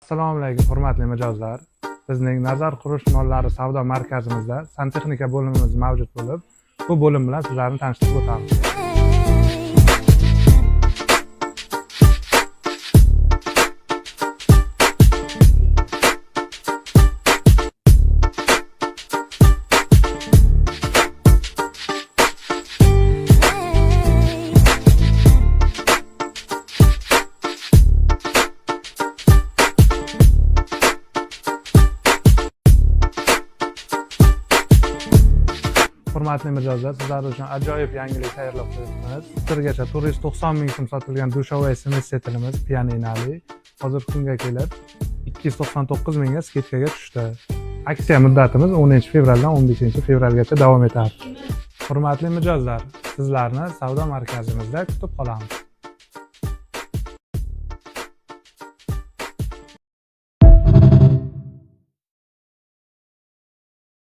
Assalomu alaykum, hurmatli mijozlar. Bizning Nazar qurish mollari savdo markazimizda santexnika bo'limimiz mavjud bo'lib, bu bo'lim bilan sizlarni tanishtirib o'tamiz. Hurmatli mijozlar, sizlar uchun ajoyib yangilik tayyorlab qo'yibmiz. Hozirgacha 490 ming so'm sotilgan dushovay sms setlimiz pianinali hozirgi kunga kelib 299 mingga skidkaga tushdi. Aksiya muddatimiz 10 fevraldan 15 fevralgacha davom etadi. Hurmatli mijozlar, sizlarni savdo markazimizda kutib qolamiz.